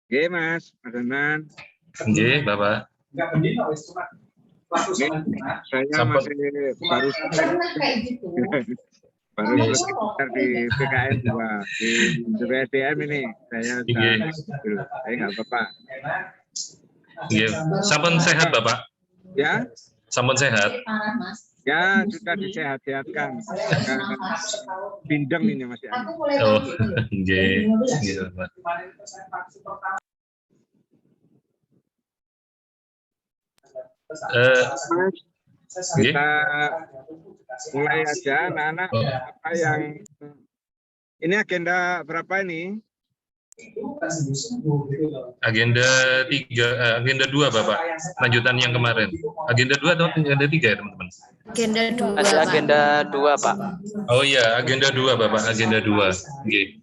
Oke, Mas Danan. Oke, Bapak. Ini saya masih baru selesai di PKN 2 di BSDM ini. Saya nggak apa-apa. Sampun sehat, Bapak? Ya. Sampun sehat. Ya, sudah disehat-sehatkan. Bindeng ini Mas. Oh, nggih. Bapak. Kita mulai aja anak-anak. Apa yang ini agenda berapa ini? Agenda 3, agenda 2 Bapak. Lanjutan yang kemarin. Agenda 2 atau agenda 3 ya teman-teman? Agenda 2. Masih agenda 2 Pak. Oh iya, agenda 2 Bapak, agenda 2. Nggih.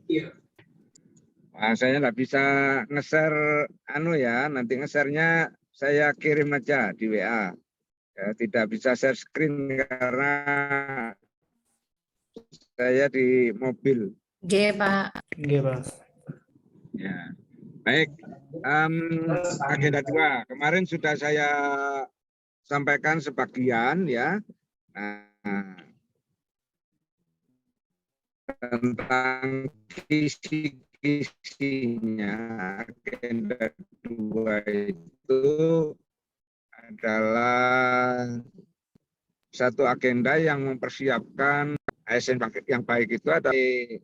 Nah, saya nggak bisa nge-share ya, nanti nge-share-nya saya kirim aja di WA. Ya, tidak bisa share screen karena saya di mobil. Oke, Pak. Oke, Pak. Ya. Baik, agenda 2 kemarin sudah saya sampaikan sebagian ya. Nah, tentang kisi-kisinya agenda 2 itu adalah satu agenda yang mempersiapkan ASN yang baik itu adalah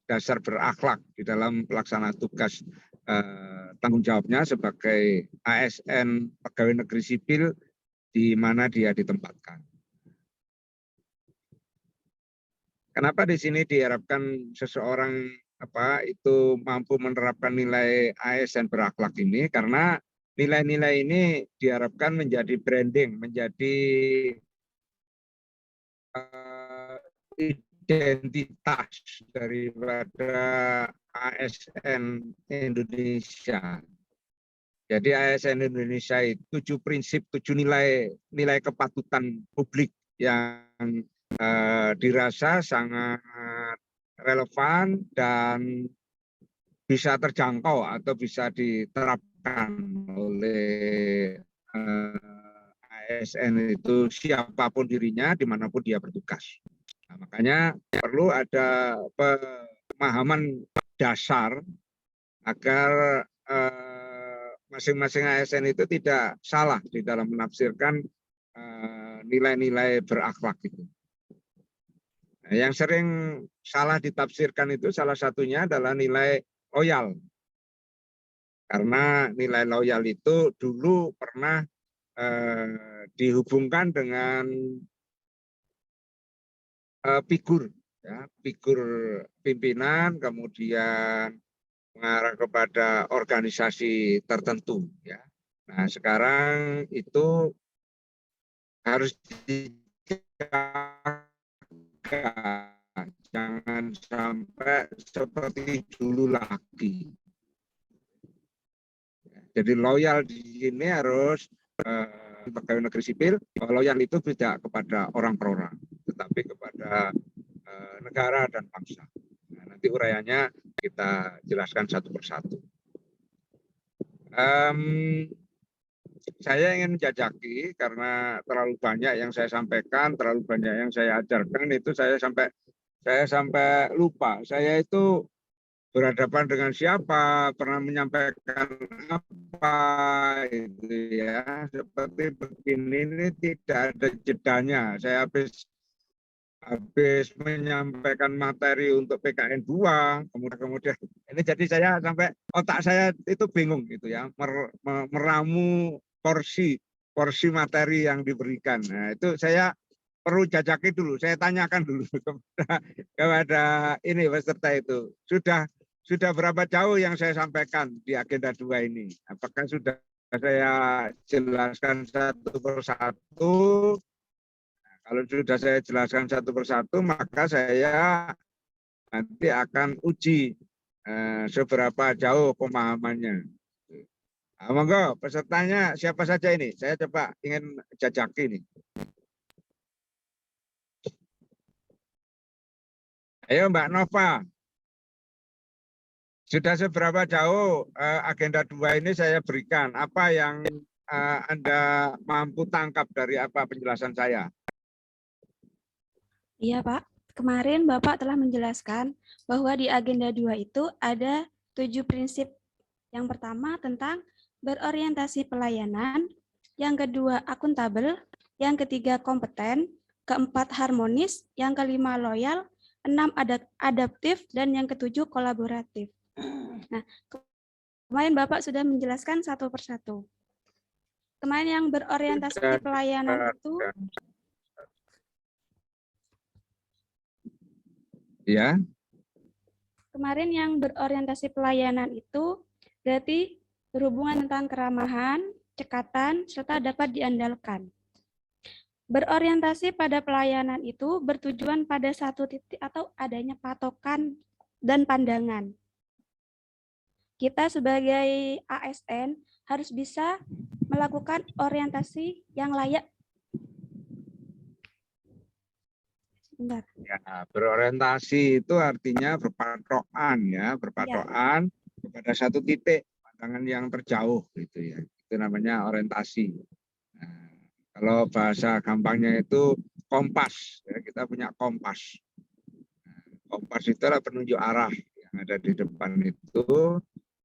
dasar berakhlak di dalam pelaksanaan tugas tanggung jawabnya sebagai ASN pegawai negeri sipil di mana dia ditempatkan. Kenapa di sini diharapkan seseorang itu mampu menerapkan nilai ASN berakhlak ini? Karena nilai-nilai ini diharapkan menjadi branding, menjadi identitas daripada ASN Indonesia. Jadi ASN Indonesia itu 7 prinsip, 7 nilai kepatutan publik yang dirasa sangat relevan dan bisa terjangkau atau bisa diterapkan oleh ASN itu siapapun dirinya, dimanapun dia bertugas. Nah, makanya perlu ada pemahaman dasar agar masing-masing ASN itu tidak salah di dalam menafsirkan nilai-nilai berakhlak itu. Nah, yang sering salah ditafsirkan itu salah satunya adalah nilai loyal. Karena nilai loyal itu dulu pernah dihubungkan dengan figur pimpinan, kemudian mengarah kepada organisasi tertentu. Ya. Nah, sekarang itu harus dijaga, jangan sampai seperti dulu lagi. Jadi loyal di sini harus pegawai negeri sipil, loyal itu tidak kepada orang per orang, tetapi kepada negara dan bangsa. Nah, nanti uraiannya kita jelaskan satu persatu. Saya ingin menjajaki karena terlalu banyak yang saya sampaikan, terlalu banyak yang saya ajarkan, itu saya sampai lupa. Saya itu berhadapan dengan siapa, pernah menyampaikan apa, itu ya. Seperti begini ini tidak ada jedanya. Saya habis menyampaikan materi untuk PKN 2, kemudian ini jadi saya sampai otak saya itu bingung gitu ya, meramu porsi materi yang diberikan. Nah, itu saya perlu jajaki dulu, saya tanyakan dulu kepada ini peserta itu. Sudah berapa jauh yang saya sampaikan di agenda 2 ini? Apakah sudah saya jelaskan satu persatu? Kalau sudah saya jelaskan satu persatu, maka saya nanti akan uji seberapa jauh pemahamannya. Nah, monggo pesertanya siapa saja ini? Saya coba ingin jajaki nih. Ayo Mbak Nova. Sudah seberapa jauh agenda 2 ini saya berikan? Apa yang Anda mampu tangkap dari apa penjelasan saya? Iya, Pak. Kemarin Bapak telah menjelaskan bahwa di agenda 2 itu ada 7 prinsip. Yang pertama tentang berorientasi pelayanan, yang kedua akuntabel, yang ketiga kompeten, keempat harmonis, yang kelima loyal, 6 adaptif, dan yang ketujuh kolaboratif. Nah, kemarin Bapak sudah menjelaskan satu persatu. Kemarin yang berorientasi pelayanan itu Ya, kemarin yang berorientasi pelayanan itu berarti berhubungan tentang keramahan, cekatan, serta dapat diandalkan. Berorientasi pada pelayanan itu bertujuan pada satu titik atau adanya patokan dan pandangan. Kita sebagai ASN harus bisa melakukan orientasi yang layak. Bentar. ya, berorientasi itu artinya berpatokan ya, berpatokan kepada satu titik pandangan yang terjauh gitu ya. Itu namanya orientasi. Nah, kalau bahasa gampangnya itu kompas, ya, kita punya kompas. Nah, kompas itu adalah penunjuk arah yang ada di depan itu.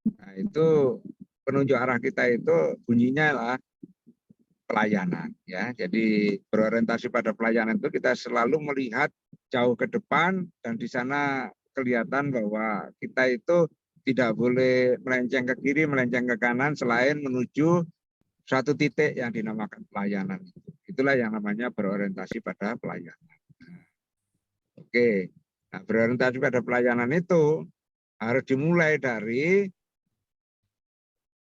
Nah, itu penunjuk arah kita itu bunyinya lah pelayanan ya. Jadi berorientasi pada pelayanan itu kita selalu melihat jauh ke depan dan di sana kelihatan bahwa kita itu tidak boleh melenceng ke kiri, melenceng ke kanan selain menuju suatu titik yang dinamakan pelayanan. Itulah yang namanya berorientasi pada pelayanan. Oke. Nah, berorientasi pada pelayanan itu harus dimulai dari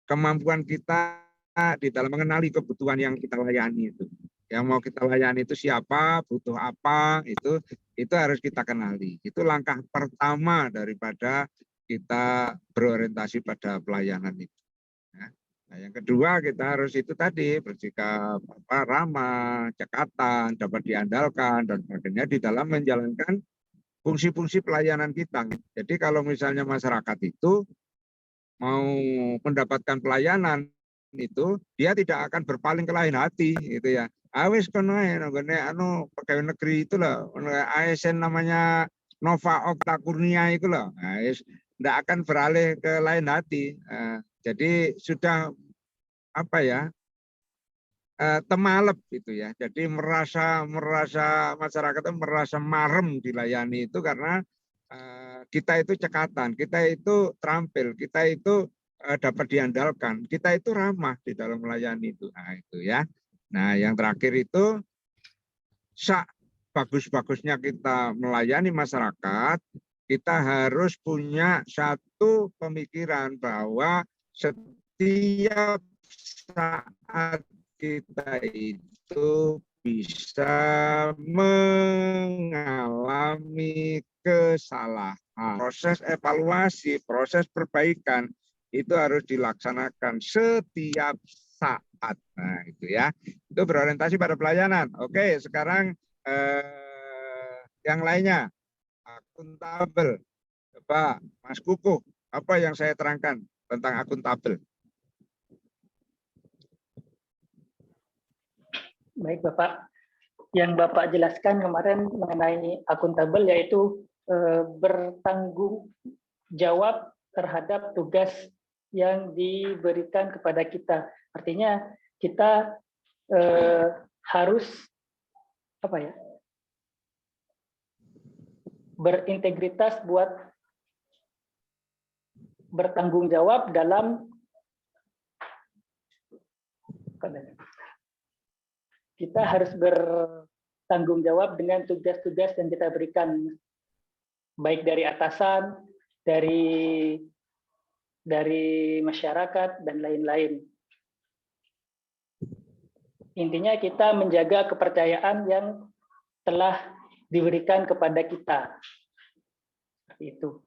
kemampuan kita di dalam mengenali kebutuhan yang kita layani itu. Yang mau kita layani itu siapa, butuh apa, itu harus kita kenali. Itu langkah pertama daripada kita berorientasi pada pelayanan itu. Nah, yang kedua kita harus itu tadi bersikap ramah, cekatan, dapat diandalkan dan sebagainya di dalam menjalankan fungsi-fungsi pelayanan kita. Jadi kalau misalnya masyarakat itu mau mendapatkan pelayanan itu dia tidak akan berpaling ke lain hati gitu ya. Awis kono anu pegawai negeri itu loh, ASN namanya Nova Okta Kurnia itu loh. Nah, tidak akan beralih ke lain hati. Jadi sudah apa ya? Temalep gitu ya. Jadi merasa masyarakat itu merasa marem dilayani itu karena kita itu cekatan, kita itu terampil, kita itu dapat diandalkan, kita itu ramah di dalam melayani itu. Nah, itu ya. Nah, yang terakhir itu bagus-bagusnya kita melayani masyarakat, kita harus punya satu pemikiran bahwa setiap saat kita itu bisa mengalami kesalahan. Proses evaluasi, proses perbaikan itu harus dilaksanakan setiap saat. Nah, itu ya. Itu berorientasi pada pelayanan. Oke, sekarang yang lainnya akuntabel. Coba Mas Kukuh, apa yang saya terangkan tentang akuntabel? Baik Bapak, yang Bapak jelaskan kemarin mengenai akuntabel yaitu bertanggung jawab terhadap tugas yang diberikan kepada kita. Artinya kita harus berintegritas buat bertanggung jawab dalam kita harus bertanggung jawab dengan tugas-tugas yang kita berikan, baik dari atasan, dari masyarakat, dan lain-lain. Intinya kita menjaga kepercayaan yang telah diberikan kepada kita. Seperti itu.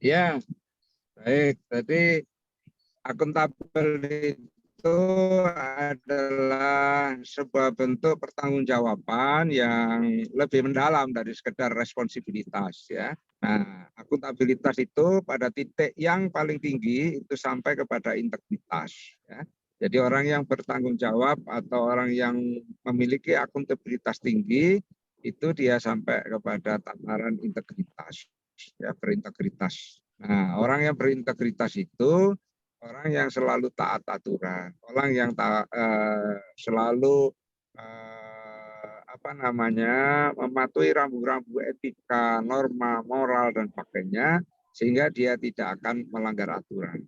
Ya, baik. Jadi akuntabel itu adalah sebuah bentuk pertanggungjawaban yang lebih mendalam dari sekedar responsibilitas ya. Nah, akuntabilitas itu pada titik yang paling tinggi itu sampai kepada integritas ya. Jadi orang yang bertanggung jawab atau orang yang memiliki akuntabilitas tinggi itu dia sampai kepada tataran integritas ya, berintegritas. Nah, orang yang berintegritas itu orang yang selalu taat aturan, orang yang selalu mematuhi rambu-rambu etika, norma, moral dan sebagainya, sehingga dia tidak akan melanggar aturan.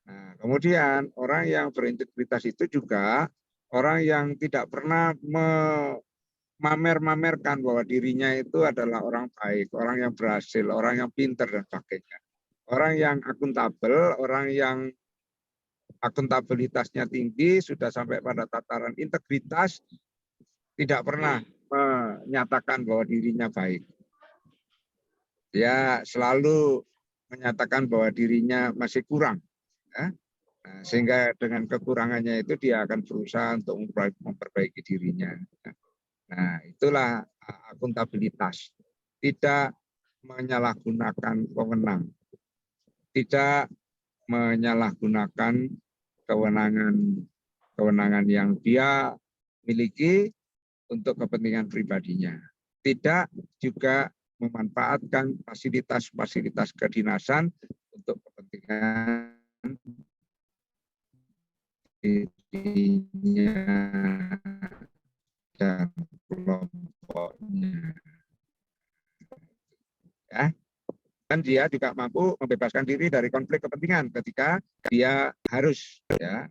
Nah, kemudian orang yang berintegritas itu juga orang yang tidak pernah memamer-mamerkan bahwa dirinya itu adalah orang baik, orang yang berhasil, orang yang pintar dan sebagainya. Orang yang akuntabel, orang yang akuntabilitasnya tinggi, sudah sampai pada tataran integritas, tidak pernah menyatakan bahwa dirinya baik. Dia selalu menyatakan bahwa dirinya masih kurang. Ya. Nah, sehingga dengan kekurangannya itu dia akan berusaha untuk memperbaiki dirinya. Nah, itulah akuntabilitas. Tidak menyalahgunakan wewenang. Tidak menyalahgunakan kewenangan yang dia miliki untuk kepentingan pribadinya. Tidak juga memanfaatkan fasilitas-fasilitas kedinasan untuk kepentingan dirinya dan kelompoknya. Ya. Dan dia juga mampu membebaskan diri dari konflik kepentingan ketika dia harus ya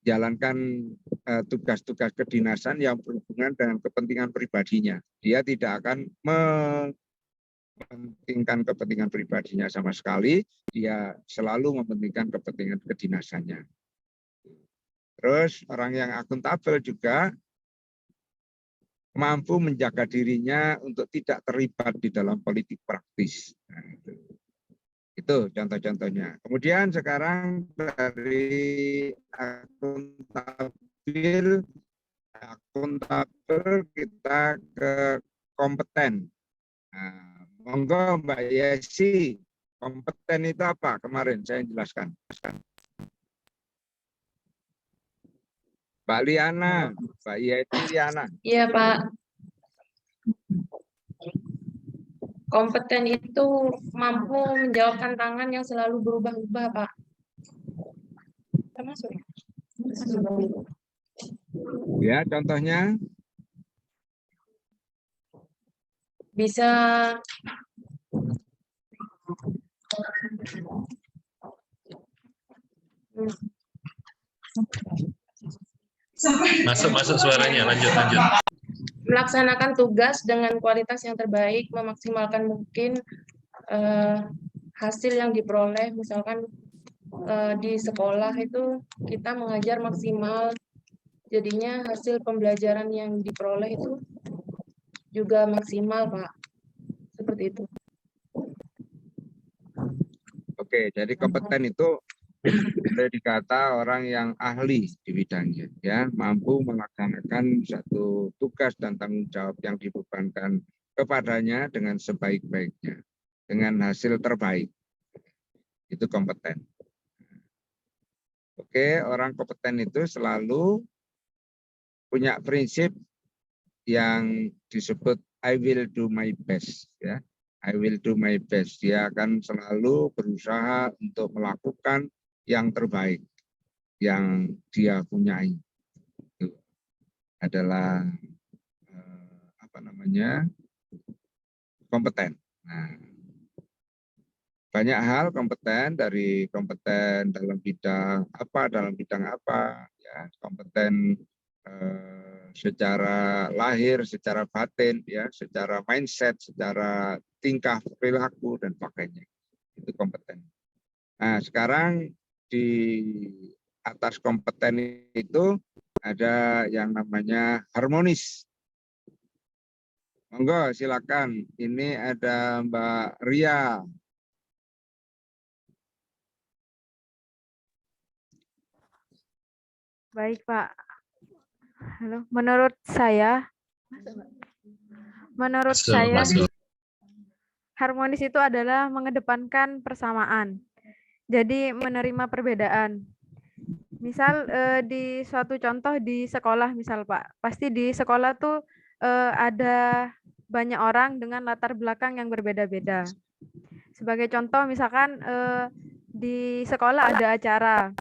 menjalankan tugas-tugas kedinasan yang berhubungan dengan kepentingan pribadinya. Dia tidak akan mementingkan kepentingan pribadinya sama sekali, dia selalu mementingkan kepentingan kedinasannya. Terus orang yang akuntabel juga mampu menjaga dirinya untuk tidak terlibat di dalam politik praktis. Nah, itu contoh-contohnya. Kemudian sekarang dari akuntabel kita ke kompeten. Nah, monggo Mbak Yesi, kompeten itu apa? Kemarin saya jelaskan. Mbak Liana, Mbak Yesi Liana. Iya, Pak. Kompeten itu mampu menjawab tantangan yang selalu berubah-ubah, Pak. Termasuk ya? Ya, contohnya Bisa Masuk suaranya, lanjut. melaksanakan tugas dengan kualitas yang terbaik, memaksimalkan mungkin hasil yang diperoleh. Misalkan di sekolah itu kita mengajar maksimal, jadinya hasil pembelajaran yang diperoleh itu juga maksimal, Pak. Seperti itu. oke, jadi kompeten itu boleh dikata orang yang ahli di bidangnya, ya, mampu melaksanakan satu tugas dan tanggung jawab yang dibebankan kepadanya dengan sebaik-baiknya, dengan hasil terbaik. Itu kompeten. Oke, orang kompeten itu selalu punya prinsip yang disebut I will do my best, ya. I will do my best. Dia akan selalu berusaha untuk melakukan yang terbaik yang dia punyai. Itu adalah kompeten. Nah, banyak hal kompeten, dari kompeten dalam bidang apa, ya, kompeten secara lahir, secara batin, ya, secara mindset, secara tingkah perilaku dan sebagainya. Itu kompeten. Nah, sekarang di atas kompeten itu ada yang namanya harmonis. Monggo silakan. Ini ada Mbak Ria. Baik, Pak. Halo. Menurut saya Masuk. harmonis itu adalah mengedepankan persamaan. Jadi menerima perbedaan. Misal di suatu contoh di sekolah misal Pak, pasti di sekolah tuh ada banyak orang dengan latar belakang yang berbeda-beda. Sebagai contoh misalkan di sekolah ada acara.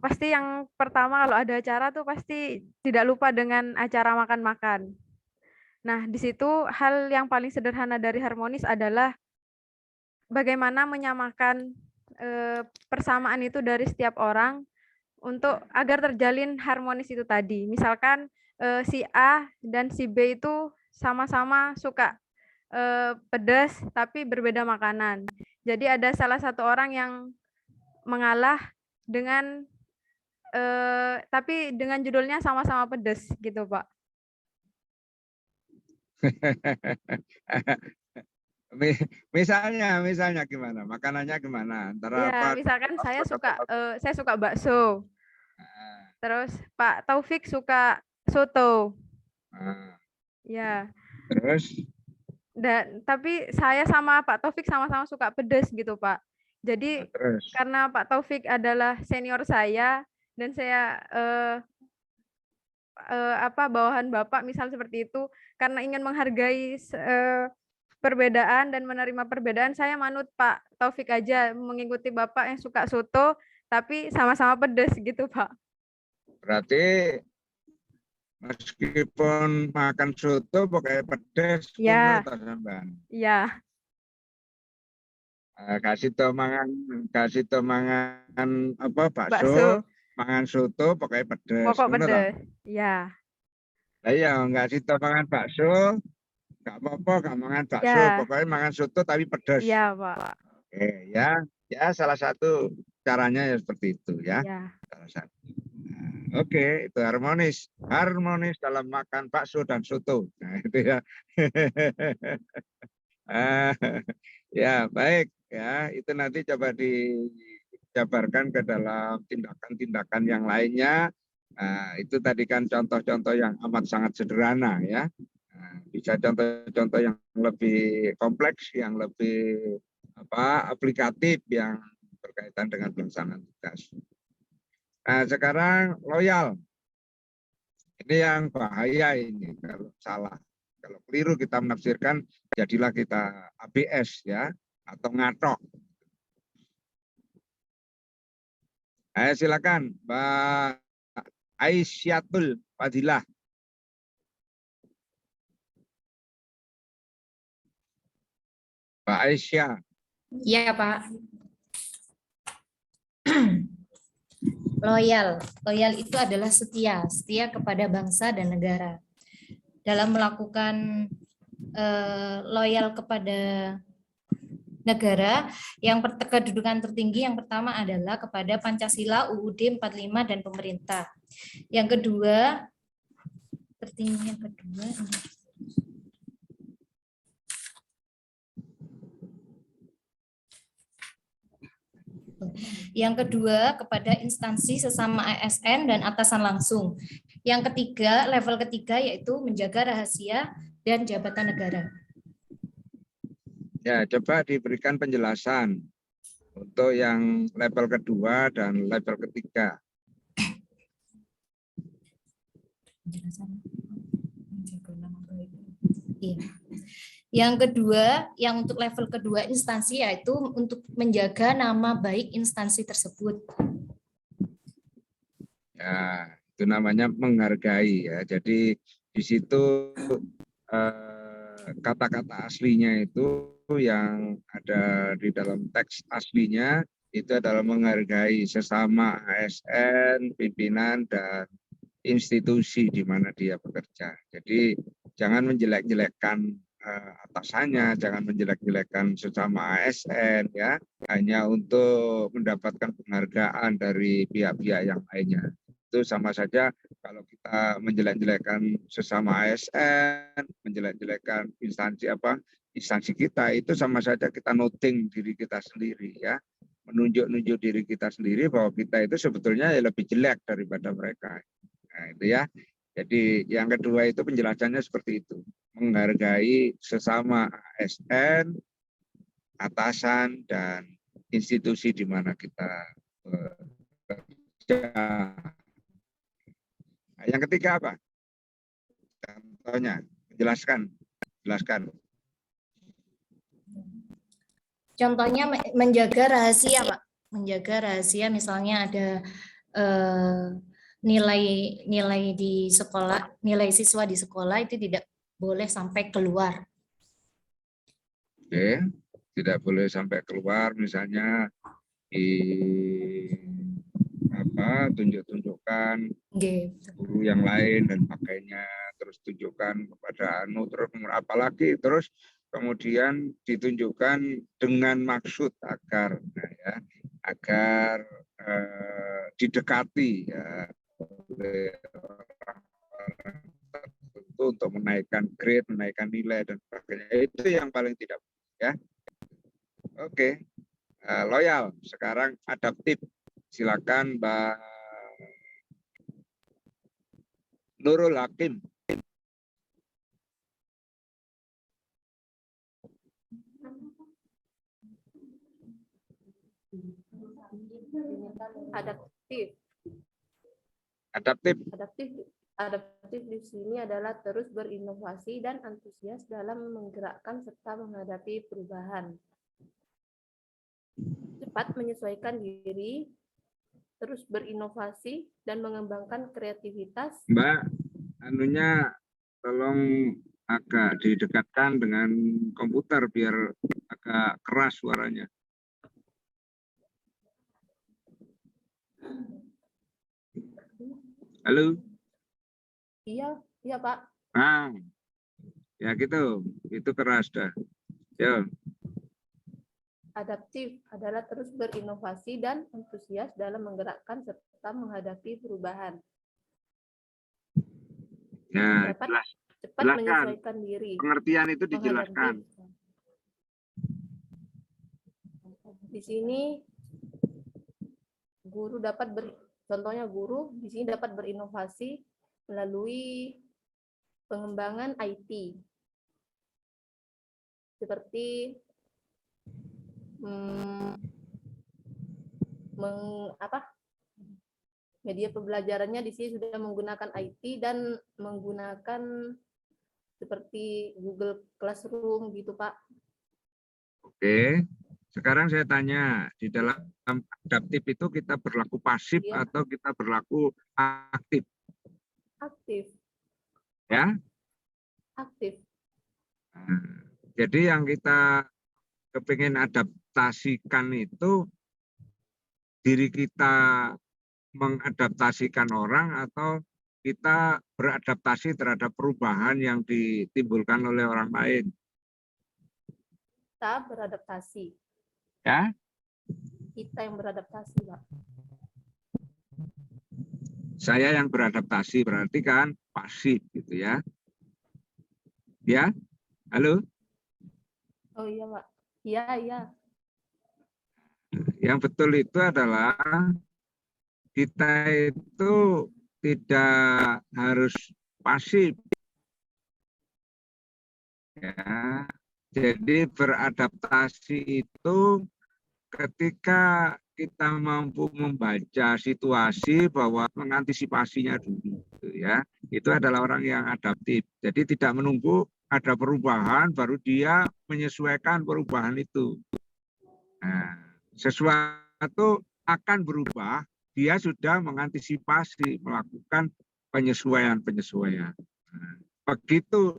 Pasti yang pertama kalau ada acara tuh pasti tidak lupa dengan acara makan-makan. Nah, di situ hal yang paling sederhana dari harmonis adalah bagaimana menyamakan persamaan itu dari setiap orang untuk agar terjalin harmonis itu tadi. Misalkan si A dan si B itu sama-sama suka pedas tapi berbeda makanan. Jadi ada salah satu orang yang mengalah dengan tapi dengan judulnya sama-sama pedas gitu, Pak. Misalnya gimana? Makanannya gimana? Antara Ya, apa? misalkan saya suka bakso. Terus Pak Taufik suka soto. Ya. Terus? Tapi saya sama Pak Taufik sama-sama suka pedas gitu, Pak. Jadi karena Pak Taufik adalah senior saya dan saya bawahan Bapak misal seperti itu, karena ingin menghargai perbedaan dan menerima perbedaan, saya manut Pak Taufik aja mengikuti Bapak yang suka soto tapi sama-sama pedas gitu, Pak. Berarti meskipun makan soto pakai pedas, ya. Ya. Kasih mangan apa bakso, mangan soto pakai pedas. Pokok pedas. Ya. Nah, iya, nggak sih mangan bakso, nggak apa-apa, nggak mangan bakso, pokoknya mangan soto tapi pedas. Iya, Pak. Oke, ya salah satu caranya ya seperti itu ya. Salah satu. Oke, itu harmonis dalam makan bakso dan soto. Nah, itu ya. Ya, baik ya. Itu nanti coba dijabarkan ke dalam tindakan-tindakan yang lainnya. Nah, itu tadi kan contoh-contoh yang amat sangat sederhana ya. Nah, bisa contoh-contoh yang lebih kompleks, yang lebih aplikatif, yang berkaitan dengan pelaksanaan tugas. Nah, sekarang loyal. Ini yang bahaya ini kalau salah. Kalau keliru kita menafsirkan, jadilah kita ABS ya, atau ngatok. Ayo silakan, Mbak Aisyatul Fadilah. Mbak Aisyah. Iya, Pak. Loyal itu adalah setia kepada bangsa dan negara. Dalam melakukan loyal kepada negara, yang kedudukan tertinggi yang pertama adalah kepada Pancasila, UUD 45 dan pemerintah. Yang kedua, kepada instansi sesama ASN dan atasan langsung. Yang ketiga, level ketiga yaitu menjaga rahasia dan jabatan negara. Ya, coba diberikan penjelasan untuk yang level kedua dan level ketiga. Yang kedua, yang untuk level kedua instansi yaitu untuk menjaga nama baik instansi tersebut. Ya, itu namanya menghargai ya. Jadi di situ kata-kata aslinya itu yang ada di dalam teks aslinya itu adalah menghargai sesama ASN, pimpinan dan institusi di mana dia bekerja. Jadi jangan menjelek-jelekkan atasannya, jangan menjelek-jelekkan sesama ASN ya, hanya untuk mendapatkan penghargaan dari pihak-pihak yang lainnya. Itu sama saja kalau kita menjelek-jelekan sesama ASN, menjelek-jelekan instansi kita, itu sama saja kita noting diri kita sendiri ya. menunjuk-nunjuk diri kita sendiri bahwa kita itu sebetulnya lebih jelek daripada mereka. Nah, itu ya. Jadi yang kedua itu penjelasannya seperti itu. Menghargai sesama ASN, atasan, dan institusi di mana kita bekerja. Nah, yang ketiga apa? Contohnya, jelaskan. Contohnya menjaga rahasia, Pak. Menjaga rahasia misalnya ada nilai di sekolah, nilai siswa di sekolah itu tidak boleh sampai keluar. Oke, tidak boleh sampai keluar, misalnya tunjuk-tunjukkan guru yang lain dan pakainya, terus tunjukkan kepada terus apalagi terus kemudian ditunjukkan dengan maksud agar didekati ya oleh orang tertentu untuk menaikkan grade, menaikkan nilai dan sebagainya. Itu yang paling tidak ya. Oke. Loyal, sekarang adaptif. Silakan Mbak Nurul Hakim. Adaptif di sini adalah terus berinovasi dan antusias dalam menggerakkan serta menghadapi perubahan. Cepat menyesuaikan diri, terus berinovasi dan mengembangkan kreativitas. Mbak, anunya tolong agak didekatkan dengan komputer biar agak keras suaranya. Halo? Iya Pak. Ah, ya gitu, itu keras dah. Yo. Adaptif adalah terus berinovasi dan antusias dalam menggerakkan serta menghadapi perubahan. Ya, cepat menyesuaikan diri. Pengertian itu dijelaskan. Di sini guru contohnya guru di sini dapat berinovasi melalui pengembangan IT. Seperti media pembelajarannya di sini sudah menggunakan IT dan menggunakan seperti Google Classroom gitu, Pak. Oke. Sekarang saya tanya, di dalam adaptif itu kita berlaku pasif atau kita berlaku aktif? Aktif. Ya? Aktif. Nah, jadi yang kita kepingin adaptasikan itu diri kita mengadaptasikan orang atau kita beradaptasi terhadap perubahan yang ditimbulkan oleh orang lain. Kita beradaptasi. Ya? Kita yang beradaptasi, Pak. Saya yang beradaptasi berarti kan pasif gitu ya. Ya? Halo? Oh iya, Pak. Iya. Yang betul itu adalah kita itu tidak harus pasif. Ya. Jadi beradaptasi itu ketika kita mampu membaca situasi bahwa mengantisipasinya dulu, ya, itu adalah orang yang adaptif. Jadi tidak menunggu ada perubahan baru dia menyesuaikan perubahan itu. Nah, sesuatu akan berubah, dia sudah mengantisipasi, melakukan penyesuaian. Nah, begitu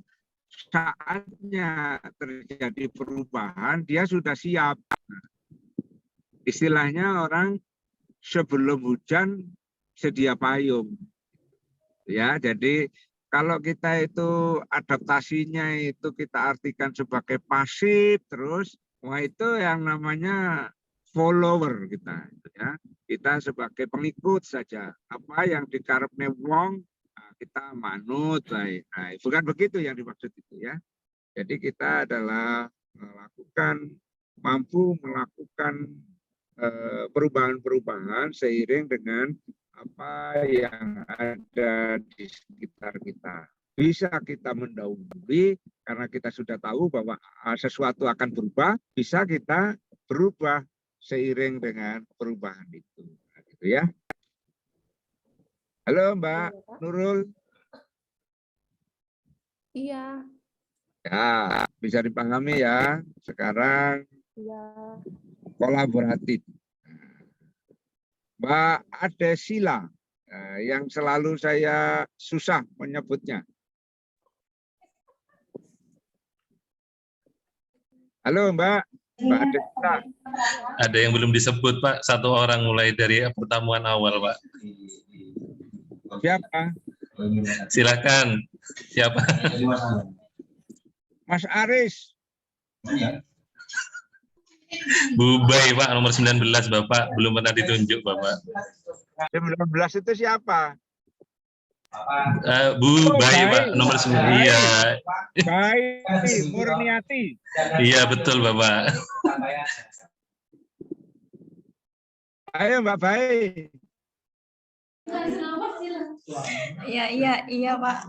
saatnya terjadi perubahan, dia sudah siap. Istilahnya orang sebelum hujan sedia payung. Ya, jadi kalau kita itu adaptasinya itu kita artikan sebagai pasif terus, wah itu yang namanya follower kita, ya. Kita sebagai pengikut saja. Apa yang dikarepne wong kita manut, baik. Nah, bukan begitu yang dimaksud itu ya. Jadi kita adalah mampu melakukan perubahan-perubahan seiring dengan apa yang ada di sekitar kita. Bisa kita mendahului karena kita sudah tahu bahwa sesuatu akan berubah, bisa kita berubah seiring dengan perubahan itu. Nah, gitu ya. Halo Mbak Nurul. Iya. Ya, bisa dipahami ya. Sekarang Iya. kolaboratif. Mbak Adesila, yang selalu saya susah menyebutnya. Halo Mbak Adesila. Ada yang belum disebut Pak, satu orang mulai dari pertemuan awal Pak. Siapa? Silakan. Siapa? Mas Aris. Bubai Pak, nomor 19 Bapak, belum pernah ditunjuk Bapak. 19 itu siapa? Bubai Pak, nomor 9. Iya. Baik, Murniati. Iya betul Bapak. Ayo Mbak Baik. Iya Pak.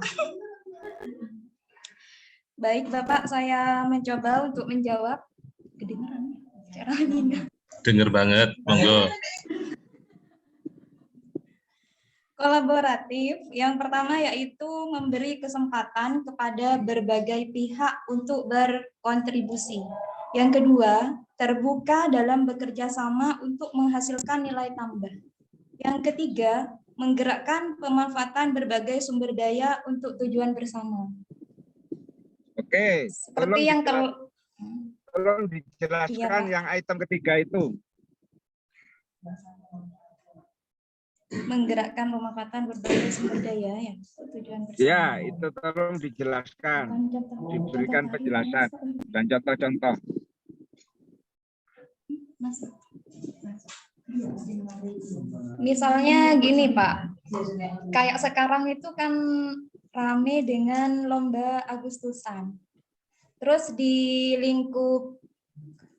Baik Bapak, saya mencoba untuk menjawab. Kedengaran caranya. Dengar banget, monggo. Kolaboratif, yang pertama yaitu memberi kesempatan kepada berbagai pihak untuk berkontribusi. Yang kedua, terbuka dalam bekerja sama untuk menghasilkan nilai tambah. Yang ketiga, menggerakkan pemanfaatan berbagai sumber daya untuk tujuan bersama. Oke. Seperti yang tolong dijelaskan Iya, yang item ketiga itu. menggerakkan pemanfaatan berbagai sumber daya yang untuk tujuan bersama. Ya, itu tolong dijelaskan, diberikan penjelasan dan contoh-contoh. Misalnya gini Pak, kayak sekarang itu kan rame dengan lomba Agustusan. Terus di lingkup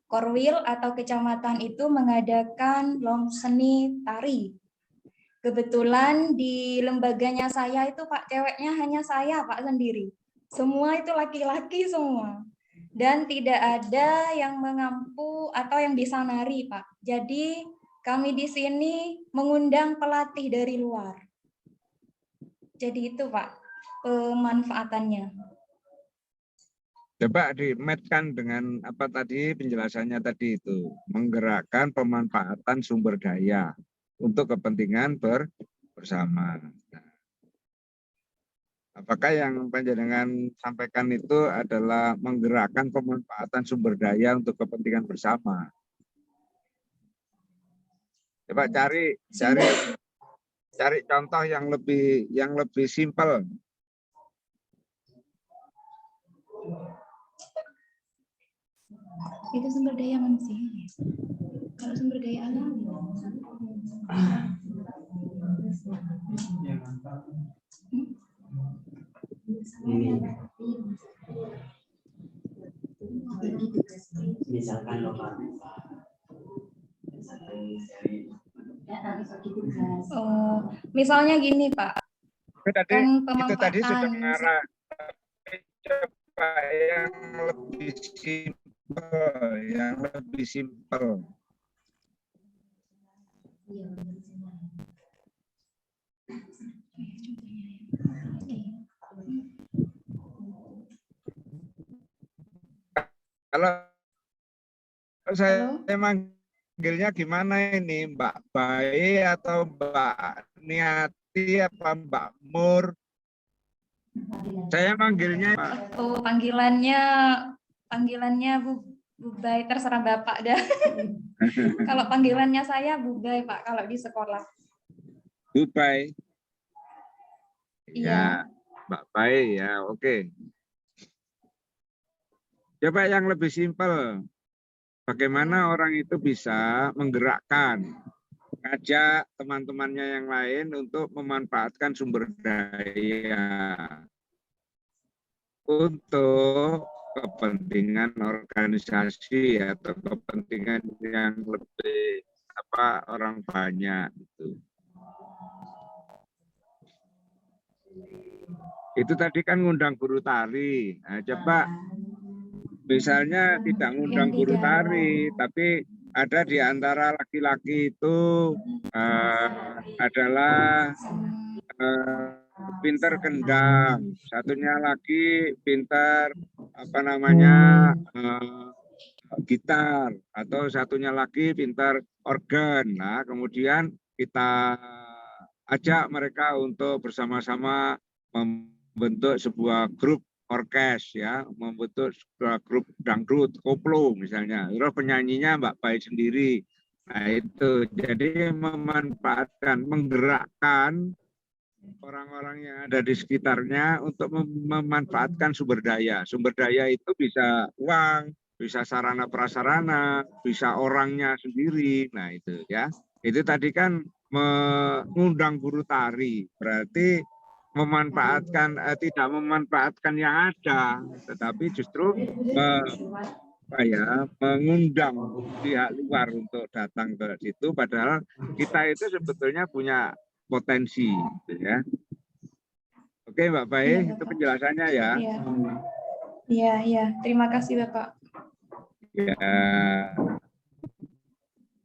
Korwil atau kecamatan itu mengadakan lomba seni tari. Kebetulan di lembaganya saya itu Pak, ceweknya hanya saya Pak sendiri. Semua itu laki-laki semua. Dan tidak ada yang mengampu atau yang bisa nari Pak. Jadi kami di sini mengundang pelatih dari luar. Jadi itu Pak, pemanfaatannya. Coba dimatchkan dengan apa tadi penjelasannya tadi itu, menggerakkan pemanfaatan sumber daya untuk kepentingan bersama. Nah, apakah yang panjenengan sampaikan itu adalah menggerakkan pemanfaatan sumber daya untuk kepentingan bersama? Coba cari contoh yang lebih simpel. Itu sumber daya manusia. Kalau sumber daya alam. Misalkan misalnya gini Pak. Itu tadi sudah mengarah. Coba yang lebih simpel. Kalau saya manggilnya gimana ini, Mbak Bae atau Mbak Niati apa Mbak Mur? Saya manggilnya panggilannya Bu Bay, terserah Bapak dah. Kalau panggilannya saya Bu Bay Pak kalau di sekolah. Bu Bay. Iya. Ya, Mbak Bay ya, oke. Coba yang lebih simpel. Bagaimana orang itu bisa menggerakkan, ngajak teman-temannya yang lain untuk memanfaatkan sumber daya untuk kepentingan organisasi atau kepentingan yang lebih orang banyak itu. Itu tadi kan ngundang guru tari. Nah, coba misalnya tidak ngundang guru tari, tapi ada di antara laki-laki itu adalah pinter kendang, satunya lagi pinter gitar, atau satunya lagi pinter organ. Nah, kemudian kita ajak mereka untuk bersama-sama membentuk sebuah grup orkes, ya, membentuk sebuah grup dangdut, koplo misalnya. Terus penyanyinya Mbak Pai sendiri. Nah, itu jadi memanfaatkan, menggerakkan orang-orang yang ada di sekitarnya untuk memanfaatkan sumber daya. Sumber daya itu bisa uang, bisa sarana prasarana, bisa orangnya sendiri. Nah, itu ya. Itu tadi kan mengundang guru tari, berarti memanfaatkan tidak memanfaatkan yang ada, tetapi justru mengundang pihak luar untuk datang ke situ, padahal kita itu sebetulnya punya potensi, ya. Oke, Mbak Pai, itu penjelasannya ya. Iya. Terima kasih, Bapak. Ya.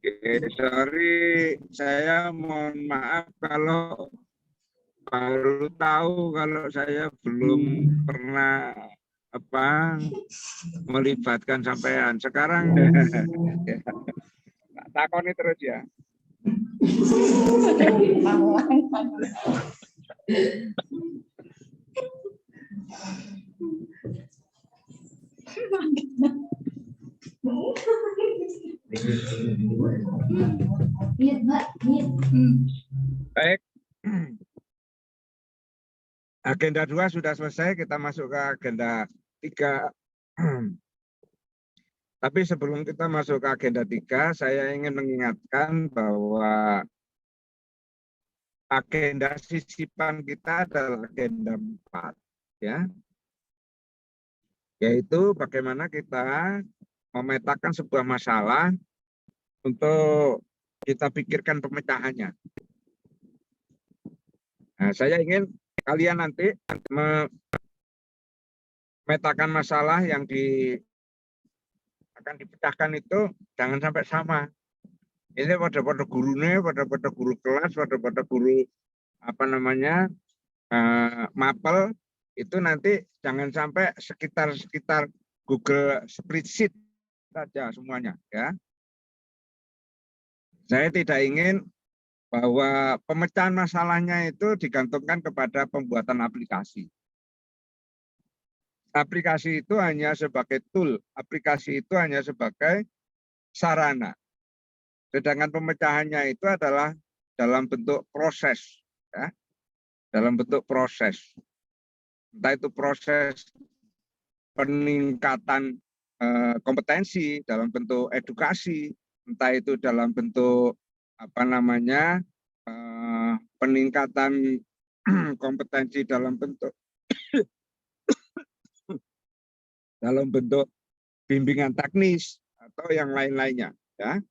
Oke, sorry, saya mohon maaf kalau baru tahu kalau saya belum pernah melibatkan sampean. Sekarang tak takoni terus ya. Baik. Agenda 2 sudah selesai, kita masuk ke agenda 3. Tapi sebelum kita masuk ke agenda 3, saya ingin mengingatkan bahwa agenda sisipan kita adalah agenda 4, ya. Yaitu bagaimana kita memetakan sebuah masalah untuk kita pikirkan pemecahannya. Nah, saya ingin kalian nanti memetakan masalah yang akan dipecahkan itu jangan sampai sama. Ini pada gurunya, pada guru kelas, pada guru mapel, itu nanti jangan sampai sekitar Google Spreadsheet saja semuanya, ya. Saya tidak ingin bahwa pemecahan masalahnya itu digantungkan kepada pembuatan aplikasi. Aplikasi itu hanya sebagai tool, aplikasi itu hanya sebagai sarana. Sedangkan pemecahannya itu adalah dalam bentuk proses, ya. Dalam bentuk proses. Entah itu proses peningkatan kompetensi dalam bentuk edukasi, entah itu dalam bentuk peningkatan kompetensi dalam bentuk bimbingan teknis atau yang lain-lainnya, ya.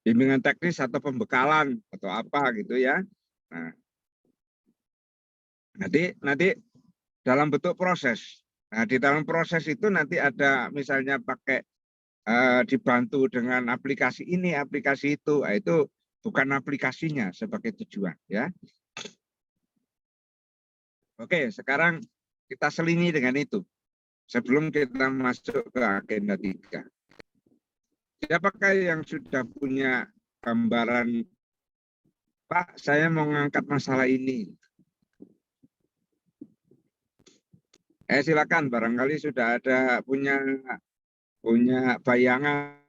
Bimbingan teknis atau pembekalan atau apa gitu, ya. Nah, nanti dalam bentuk proses. Nah, di dalam proses itu nanti ada misalnya pakai dibantu dengan aplikasi ini, aplikasi itu. Nah, itu bukan aplikasinya sebagai tujuan, ya. Oke, sekarang kita selingi dengan itu sebelum kita masuk ke agenda 3. Siapakah yang sudah punya gambaran, Pak, saya mau ngangkat masalah ini? Silakan, barangkali sudah ada punya bayangan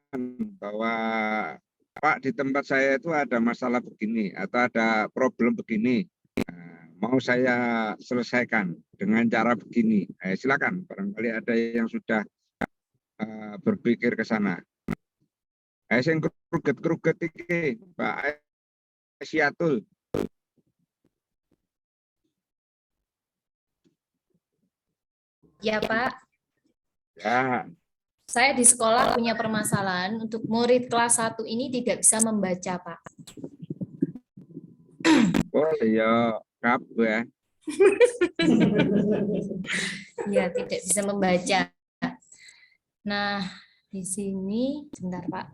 bahwa Pak, di tempat saya itu ada masalah begini atau ada problem begini, mau saya selesaikan dengan cara begini. Silakan, barangkali ada yang sudah berpikir ke sana. Sing kruget-kruget iki, Pak Siatul. Ya, Pak. Ya. Saya di sekolah punya permasalahan untuk murid kelas 1 ini tidak bisa membaca, Pak. Oh ya, kabeh. Ya, tidak bisa membaca. Nah, di sini, sebentar Pak.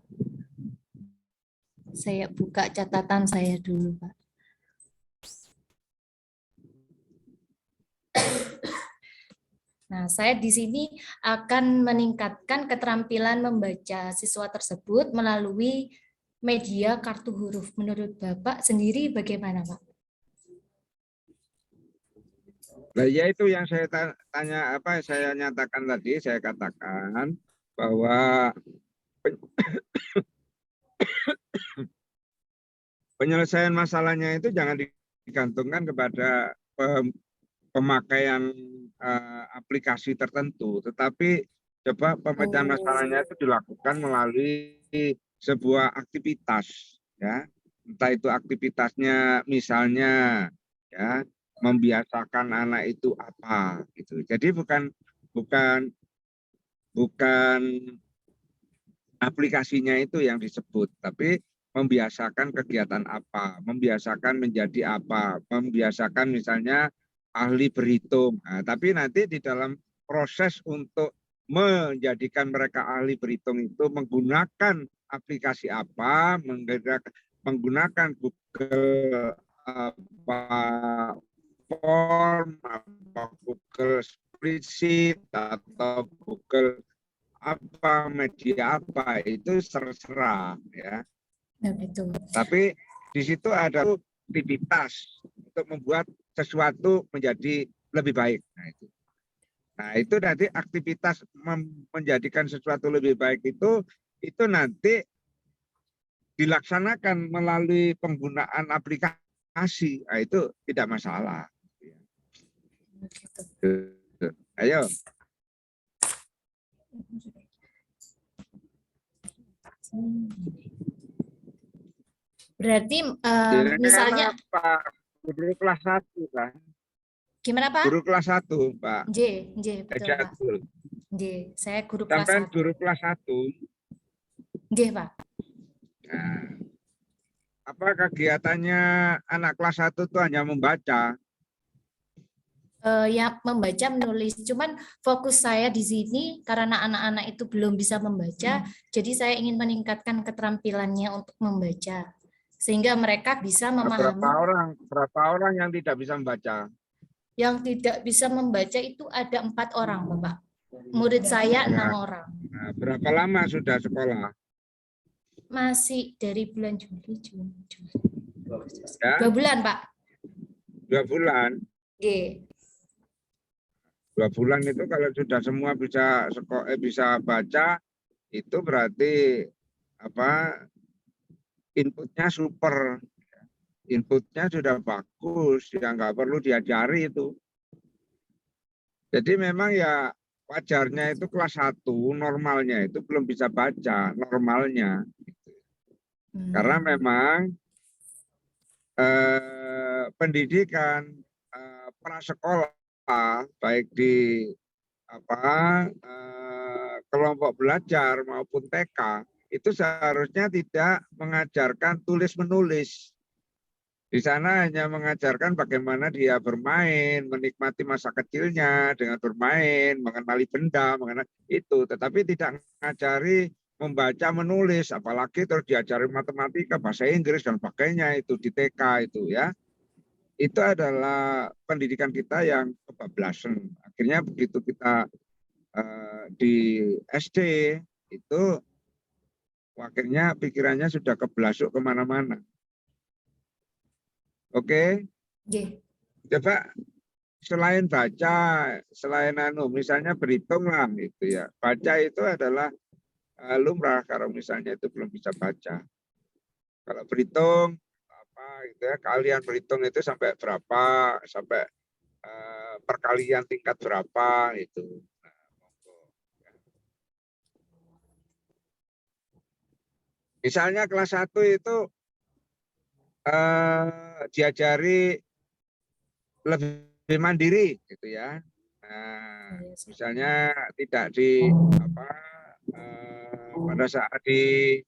Saya buka catatan saya dulu, Pak. Nah, saya di sini akan meningkatkan keterampilan membaca siswa tersebut melalui media kartu huruf. Menurut Bapak sendiri bagaimana, Pak? Nah, ya itu yang saya tanya, apa saya nyatakan tadi, saya katakan bahwa penyelesaian masalahnya itu jangan digantungkan kepada pemakaian aplikasi tertentu, tetapi coba pemecahan masalahnya itu dilakukan melalui sebuah aktivitas, ya, entah itu aktivitasnya misalnya ya membiasakan anak itu apa gitu. Jadi bukan aplikasinya itu yang disebut, tapi membiasakan kegiatan apa, membiasakan menjadi apa, membiasakan misalnya ahli berhitung. Nah, tapi nanti di dalam proses untuk menjadikan mereka ahli berhitung itu menggunakan aplikasi apa, menggunakan Google apa, Form, apa Google Spreadsheet atau Google apa media apa itu terserah ya. Betul. Tapi di situ ada aktivitas untuk membuat sesuatu menjadi lebih baik. Nah itu nanti aktivitas menjadikan sesuatu lebih baik itu nanti dilaksanakan melalui penggunaan aplikasi. Nah, itu tidak masalah. Ayo. Berarti misalnya Pak guru kelas 1 kan? Gimana Pak? Guru kelas 1 Pak. J, betul Pak. J, saya guru kelas 1. Guru kelas 1. J Pak. Nah, apa kegiatannya anak kelas 1 itu hanya membaca? Ya membaca menulis, cuman fokus saya di sini karena anak-anak itu belum bisa membaca, jadi saya ingin meningkatkan keterampilannya untuk membaca sehingga mereka bisa memahami. Berapa orang yang tidak bisa membaca? Yang tidak bisa membaca itu ada 4 orang Bapak, murid saya 6 orang. Nah, berapa lama sudah sekolah? Masih dari bulan Juli. Ya? 2 bulan Pak. 2 bulan. Oke. 2 bulan itu kalau sudah semua bisa baca, itu berarti apa? Inputnya super, inputnya sudah bagus, ya nggak perlu diajari itu. Jadi memang ya wajarnya itu kelas 1 normalnya itu belum bisa baca normalnya, karena memang pendidikan prasekolah baik di kelompok belajar maupun TK itu seharusnya tidak mengajarkan tulis menulis. Di sana hanya mengajarkan bagaimana dia bermain, menikmati masa kecilnya dengan bermain, mengenali benda, mengenali itu, tetapi tidak mengajari membaca menulis, apalagi terus diajari matematika, bahasa Inggris dan sebagainya itu di TK itu ya. Itu adalah pendidikan kita yang kebablasan. Akhirnya begitu kita di SD itu akhirnya pikirannya sudah keblasuk kemana-mana. Oke? Coba selain baca, selain misalnya berhitung lah gitu ya. Baca itu adalah lumrah kalau misalnya itu belum bisa baca. Kalau berhitung apa gitu ya, kalian berhitung itu sampai berapa, sampai perkalian tingkat berapa itu. Misalnya kelas 1 itu diajari lebih mandiri gitu ya. Nah, misalnya tidak pada saat di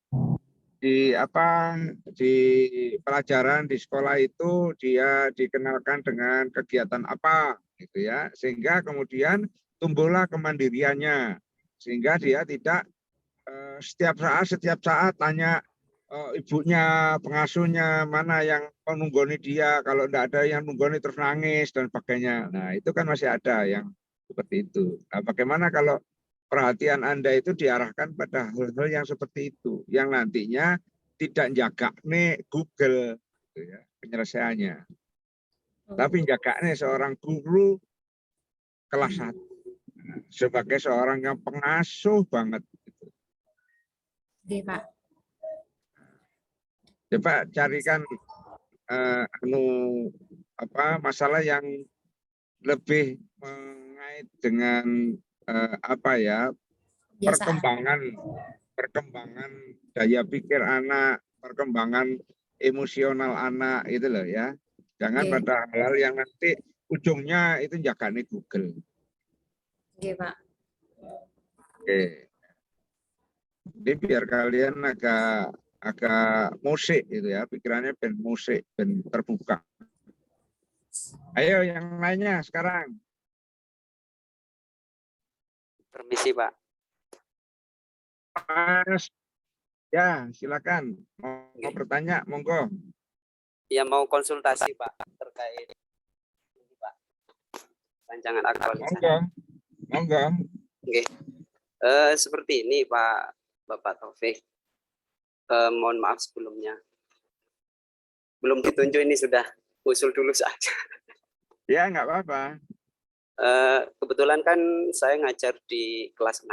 pelajaran di sekolah itu dia dikenalkan dengan kegiatan apa gitu ya, sehingga kemudian tumbuhlah kemandiriannya, sehingga dia tidak setiap saat tanya ibunya, pengasuhnya mana yang menunggoni dia, kalau tidak ada yang nunggoni terus nangis dan sebagainya. Nah itu kan masih ada yang seperti itu. Nah, bagaimana kalau perhatian Anda itu diarahkan pada hal-hal yang seperti itu, yang nantinya tidak jaga nih Google gitu ya, penyelesaiannya, tapi jaga nih seorang guru kelas 1 sebagai seorang yang pengasuh banget. Oke, Pak. Coba carikan masalah yang lebih mengait dengan perkembangan daya pikir anak, perkembangan emosional anak itu loh ya. Jangan pada hal-hal yang nanti ujungnya itu jagane Google. Oke, Pak. Oke. Jadi biar kalian agak musik itu ya, pikirannya ben musik, ben terbuka. Ayo yang lainnya sekarang. Permisi, Pak. Mas, ya silakan. Mau bertanya, monggo. Ya mau konsultasi, Pak, terkait ini, Pak. Rancangan aktualisasi. Monggo. Oke. Seperti ini, Pak Bapak Taufik. Mohon maaf sebelumnya. Belum ditunjuk, ini sudah usul dulu saja. Ya, nggak apa-apa. Kebetulan kan saya ngajar di kelas 6.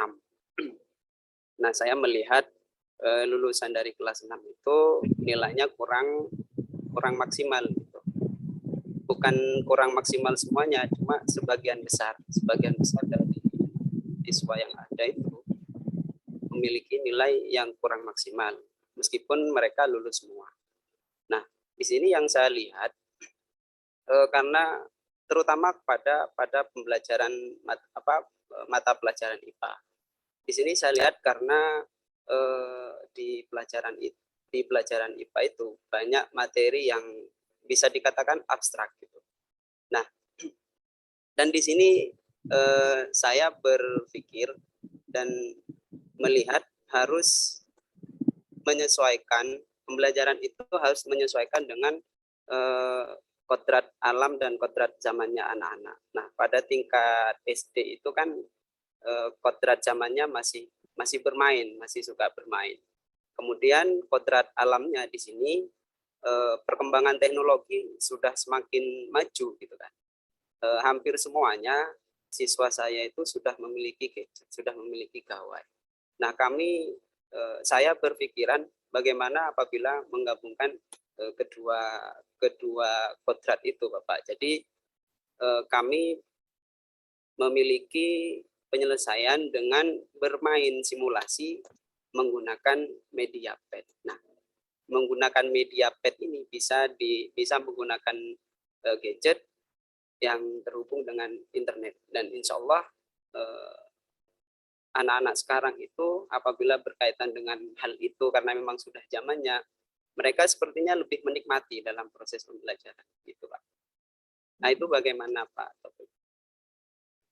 Nah, saya melihat lulusan dari kelas 6 itu nilainya kurang maksimal gitu. Bukan kurang maksimal semuanya, cuma sebagian besar dari siswa yang ada itu memiliki nilai yang kurang maksimal meskipun mereka lulus semua. Nah, di sini yang saya lihat karena terutama pada pembelajaran mata pelajaran IPA. Di sini saya lihat karena di pelajaran IPA itu banyak materi yang bisa dikatakan abstrak gitu. Nah, dan di sini saya berpikir dan melihat harus menyesuaikan pembelajaran itu, harus menyesuaikan dengan kodrat alam dan kodrat zamannya anak-anak. Nah, pada tingkat SD itu kan kodrat zamannya masih bermain, masih suka bermain. Kemudian kodrat alamnya di sini perkembangan teknologi sudah semakin maju gitu kan. Hampir semuanya siswa saya itu sudah memiliki gadget, sudah memiliki gawai. Nah, saya berpikiran bagaimana apabila menggabungkan kedua kodrat itu, Bapak. Jadi kami memiliki penyelesaian dengan bermain simulasi menggunakan media pad. Nah, menggunakan media pad ini bisa menggunakan gadget yang terhubung dengan internet, dan insya Allah anak-anak sekarang itu apabila berkaitan dengan hal itu karena memang sudah zamannya, mereka sepertinya lebih menikmati dalam proses pembelajaran gitu, Pak. Nah, itu bagaimana, Pak?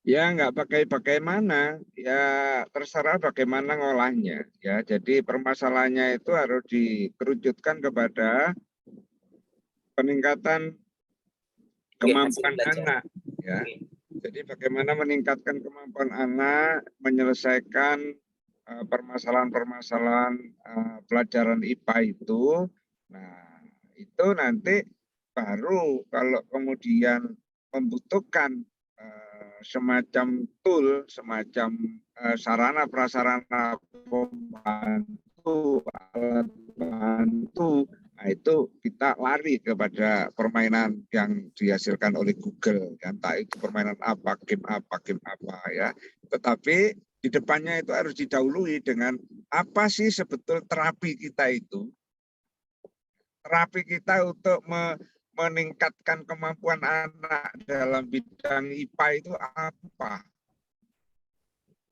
Ya nggak bagaimana, ya terserah bagaimana ngolahnya. Ya, jadi permasalahannya itu harus dikerucutkan kepada peningkatan kemampuan anak. Ya, jadi bagaimana meningkatkan kemampuan anak menyelesaikan permasalahan-permasalahan pelajaran IPA itu. Nah, itu nanti baru kalau kemudian membutuhkan semacam tool, semacam sarana prasarana pembantu, alat bantu, nah itu kita lari kepada permainan yang dihasilkan oleh Google, entah itu permainan apa, game apa ya. Tetapi di depannya itu harus didahului dengan apa sih sebetul terapi kita itu. Terapi kita untuk meningkatkan kemampuan anak dalam bidang IPA itu apa?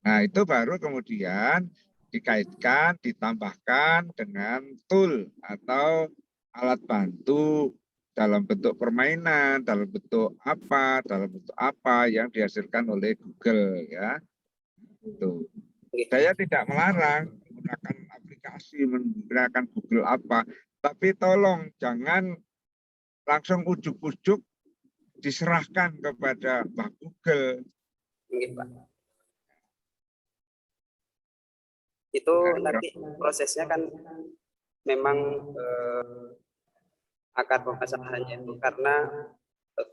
Nah, itu baru kemudian dikaitkan, ditambahkan dengan tool atau alat bantu dalam bentuk permainan, dalam bentuk apa yang dihasilkan oleh Google ya. Itu. Saya tidak melarang menggunakan aplikasi, menggunakan Google apa, tapi tolong jangan langsung ujuk-ujuk diserahkan kepada Mbak Google. Pak. Itu nanti prosesnya kan memang akar permasalahannya itu karena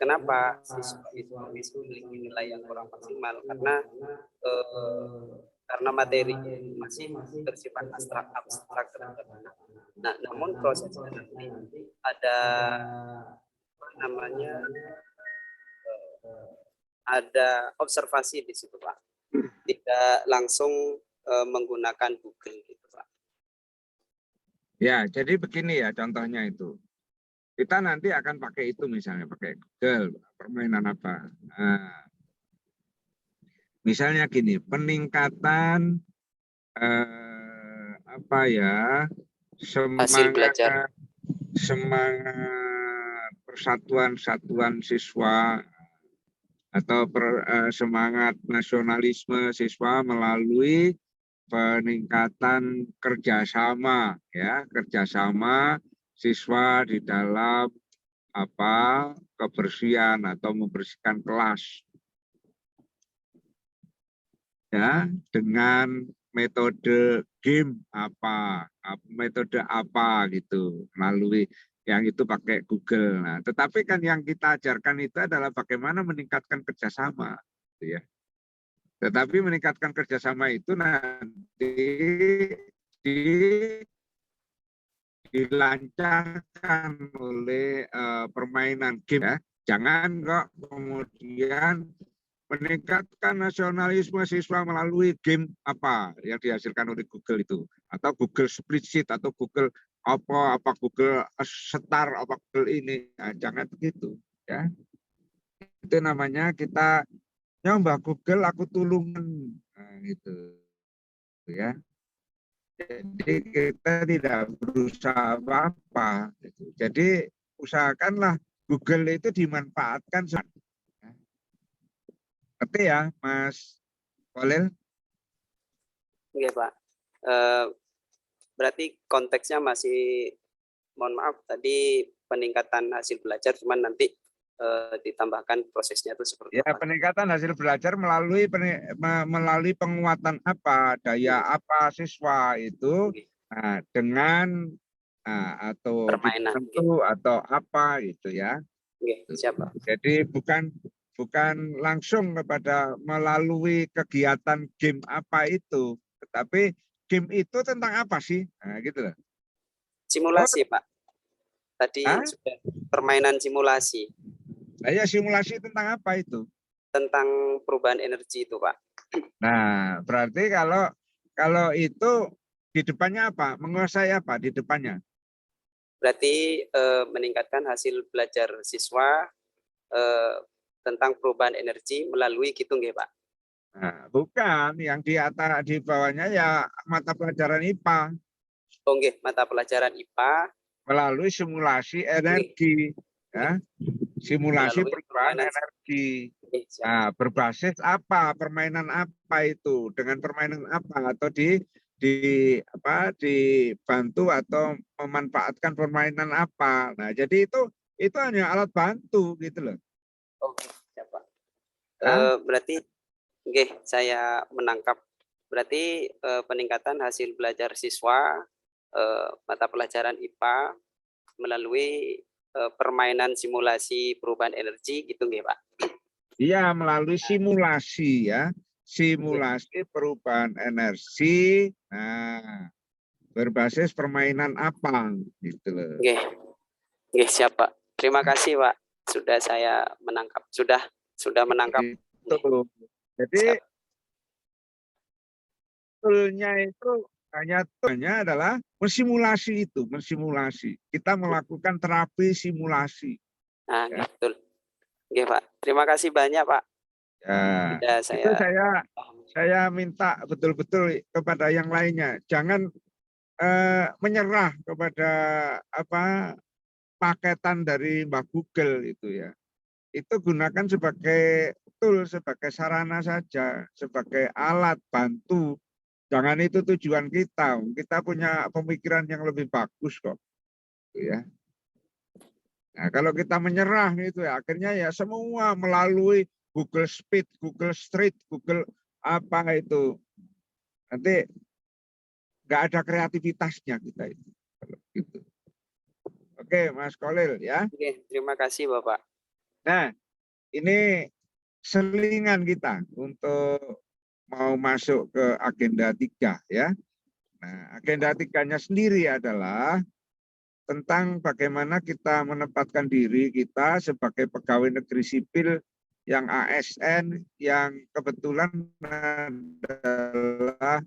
kenapa siswa itu memiliki nilai yang kurang maksimal karena materi masih bersifat abstrak terhadap anak. Nah, namun prosesnya nanti ada apa namanya ada observasi di situ Pak, tidak langsung menggunakan Google gitu Pak. Ya, jadi begini ya contohnya itu. Kita nanti akan pakai itu misalnya pakai Google, permainan apa. Nah, misalnya gini, peningkatan apa ya, Hasil belajar. semangat persatuan siswa atau semangat nasionalisme siswa melalui peningkatan kerjasama ya, kerjasama siswa di dalam kebersihan atau membersihkan kelas ya, dengan metode game metode apa gitu, melalui yang itu pakai Google. Nah, tetapi kan yang kita ajarkan itu adalah bagaimana meningkatkan kerjasama gitu ya. Tetapi meningkatkan kerjasama itu nanti dilancarkan oleh permainan game ya. Jangan kok kemudian meningkatkan nasionalisme siswa melalui game apa yang dihasilkan oleh Google itu, atau Google Spreadsheet atau Google apa Google Star apa Google ini. Nah, jangan begitu ya. Itu namanya kita nyoba Google aku tulungan, nah, gitu ya. Jadi kita tidak berusaha apa-apa. Jadi usahakanlah Google itu dimanfaatkan. Ngerti ya, Mas Kolil? Oke Pak. Berarti konteksnya masih, mohon maaf tadi peningkatan hasil belajar, cuman nanti ditambahkan prosesnya itu seperti apa? Peningkatan hasil belajar melalui penguatan apa, daya apa siswa itu, nah, dengan atau permainan atau apa gitu ya. Siapa? Jadi bukan langsung kepada melalui kegiatan game apa itu, tetapi game itu tentang apa sih? Nah, gitu loh. Simulasi, Pak. Tadi sudah permainan simulasi. Nah, ya simulasi tentang apa itu? Tentang perubahan energi itu, Pak. Nah, berarti kalau itu di depannya apa? Menguasai apa di depannya? Berarti meningkatkan hasil belajar siswa tentang perubahan energi melalui gitu nggih, Pak? Nah, bukan, yang di atas di bawahnya ya mata pelajaran IPA. Oh nggih, mata pelajaran IPA melalui simulasi energi ya. Simulasi melalui perubahan energi. Nah, berbasis apa? Permainan apa itu? Dengan permainan apa? Atau dibantu atau memanfaatkan permainan apa? Nah, jadi itu hanya alat bantu gitu loh. Oke, siapa? Berarti nggih, saya menangkap. Berarti peningkatan hasil belajar siswa mata pelajaran IPA melalui permainan simulasi perubahan energi gitu nggih, Pak? Iya, melalui simulasi ya. Simulasi perubahan energi. Nah, berbasis permainan apa gitu loh. Nggih. Nggih, siap, Pak. Terima kasih, Pak. Sudah saya menangkap. Sudah menangkap. Itu. Jadi toolnya itu hanya adalah mensimulasi itu, mensimulasi. Kita melakukan terapi simulasi. Nah, ya. Betul. Oke, Pak. Terima kasih banyak, Pak. Ya, Tidak, itu paham. saya minta betul-betul kepada yang lainnya, jangan menyerah kepada paketan dari Mbak Google itu ya. Itu gunakan sebagai tool, sebagai sarana saja, sebagai alat bantu. Jangan itu tujuan kita. Kita punya pemikiran yang lebih bagus kok. Ya. Nah, kalau kita menyerah itu ya, akhirnya ya semua melalui Google Speed, Google Street, Google apa itu. Nanti nggak ada kreativitasnya kita itu. Gitu. Oke, Mas Kolil ya. Oke, terima kasih Bapak. Nah, ini selingan kita untuk mau masuk ke agenda 3 ya. Nah, agenda 3-nya sendiri adalah tentang bagaimana kita menempatkan diri kita sebagai pegawai negeri sipil yang ASN yang kebetulan adalah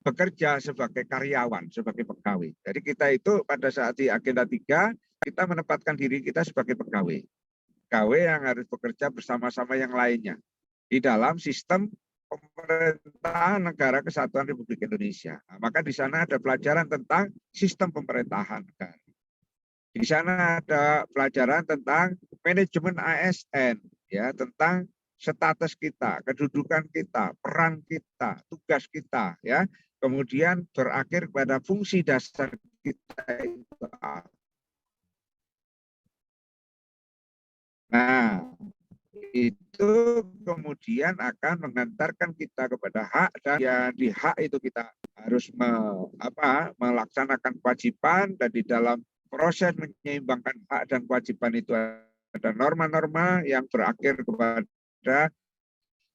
bekerja sebagai karyawan, sebagai pegawai. Jadi kita itu pada saat di agenda 3, kita menempatkan diri kita sebagai pegawai. Pegawai yang harus bekerja bersama-sama yang lainnya di dalam sistem pemerintahan negara kesatuan Republik Indonesia. Nah, maka di sana ada pelajaran tentang sistem pemerintahan negara. Di sana ada pelajaran tentang manajemen ASN, ya, tentang status kita, kedudukan kita, peran kita, tugas kita, ya. Kemudian berakhir pada fungsi dasar kita itu. Nah, itu kemudian akan mengantarkan kita kepada hak, dan ya di hak itu kita harus melaksanakan kewajiban, dan di dalam proses menyeimbangkan hak dan kewajiban itu ada norma-norma yang berakhir kepada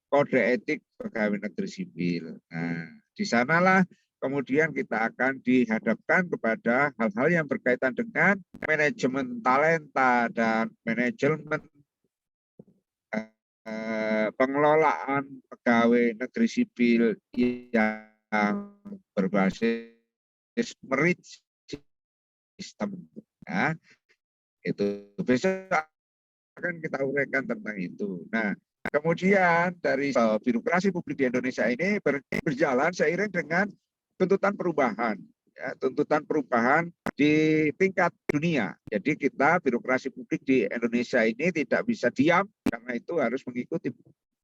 kode etik pegawai negeri sipil. Nah, di sanalah kemudian kita akan dihadapkan kepada hal-hal yang berkaitan dengan manajemen talenta dan manajemen pengelolaan pegawai negeri sipil yang berbasis merit system. Ya, itu besok akan kita uraikan tentang itu. Nah, kemudian dari birokrasi publik di Indonesia ini berjalan seiring dengan tuntutan perubahan, ya, tuntutan perubahan di tingkat dunia. Jadi kita birokrasi publik di Indonesia ini tidak bisa diam, karena itu harus mengikuti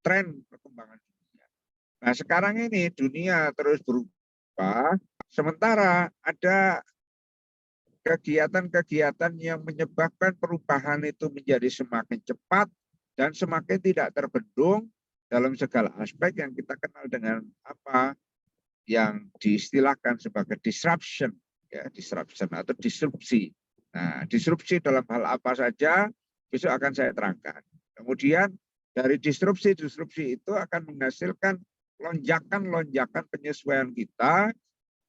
tren perkembangan dunia. Nah, sekarang ini dunia terus berubah, sementara ada kegiatan-kegiatan yang menyebabkan perubahan itu menjadi semakin cepat dan semakin tidak terbendung dalam segala aspek yang kita kenal dengan apa yang diistilahkan sebagai disruption, ya, disruption atau disrupsi. Nah, disrupsi dalam hal apa saja besok akan saya terangkan. Kemudian dari disrupsi itu akan menghasilkan lonjakan penyesuaian kita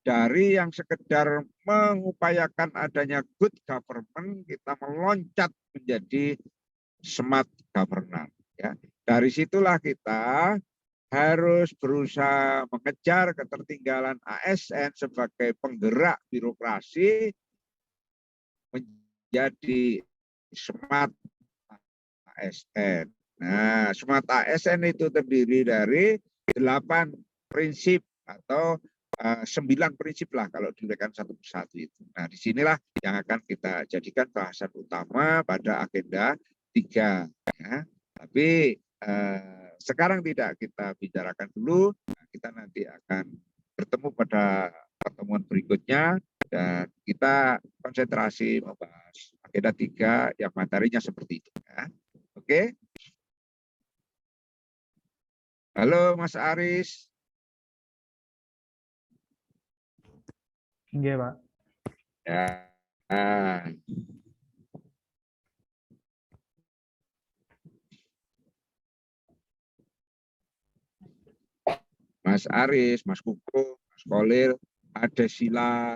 dari yang sekedar mengupayakan adanya good government, kita meloncat menjadi smart governance. Ya. Dari situlah kita harus berusaha mengejar ketertinggalan ASN sebagai penggerak birokrasi menjadi smart ASN. Nah, smart ASN itu terdiri dari 8 prinsip atau 9 prinsip lah kalau diuraikan satu persatu itu. Nah, disinilah yang akan kita jadikan bahasan utama pada agenda 3. Ya. Tapi sekarang tidak kita bicarakan dulu. Nah, kita nanti akan bertemu pada pertemuan berikutnya dan kita konsentrasi membahas agenda 3 yang materinya seperti itu. Ya. Oke. Halo Mas Aris. Iya, Pak. Ya. Mas Aris, Mas Kuku, Mas Kolil, ada Sila,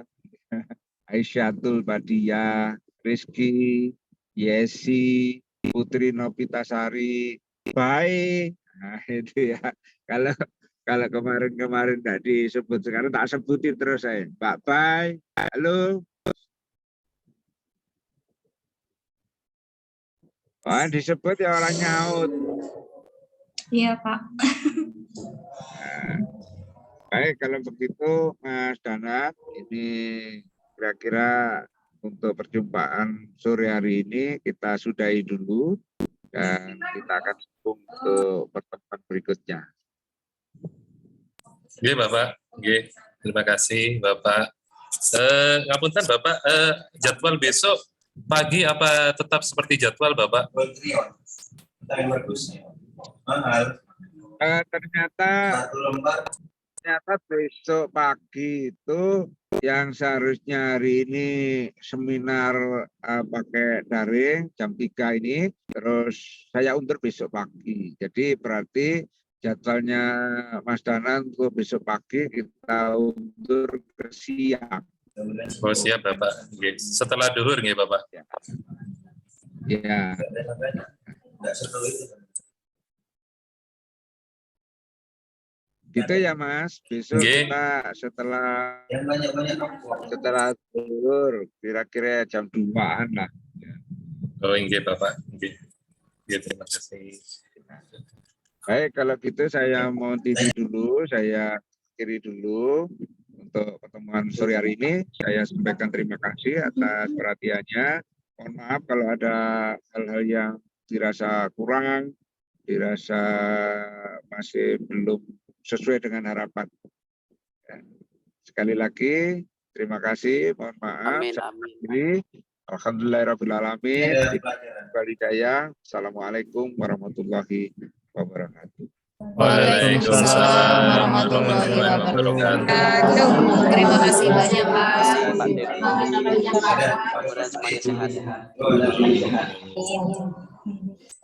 Aisyatul Badia, Rizky, Yesi, Putri Nopitasari, baik. Nah, itu ya. Kalau kemarin nggak disebut, sekarang tak sebutin terus saya. Mbak Bay, halo. Wah, disebut ya orang nyaut. Iya, Pak. Nah, baik, kalau begitu Mas Danat, ini kira-kira untuk perjumpaan sore hari ini kita sudahi dulu dan kita akan sambung untuk pertemuan berikutnya. Oke, Bapak. Oke, terima kasih, Bapak. Ngapunten, Bapak, jadwal besok pagi apa tetap seperti jadwal, Bapak? Ternyata besok pagi itu yang seharusnya hari ini seminar pakai daring jam 3 ini, terus saya undur besok pagi. Jadi berarti jadwalnya Mas Danan untuk besok pagi kita undur ke siang. Oh, siap, Bapak. Oke. Setelah duhur nggih, Bapak? Ya. Gitu ya Mas, besok kita setelah duhur kira-kira jam 2-an lah. Oh, nggih, Bapak. Nggih. Ya, terima kasih. Baik, kalau gitu saya mau tidur dulu, saya akhiri dulu untuk pertemuan sore hari ini. Saya sampaikan terima kasih atas perhatiannya. Mohon maaf kalau ada hal-hal yang dirasa kurang, dirasa masih belum sesuai dengan harapan. Sekali lagi, terima kasih. Mohon maaf. Amin. Alhamdulillahirrahmanirrahim. Assalamualaikum warahmatullahi wabarakatuh. Waalaikumsalam warahmatullahi wabarakatuh. Terima kasih banyak, Pak. Mudah-mudahan semuanya sehat.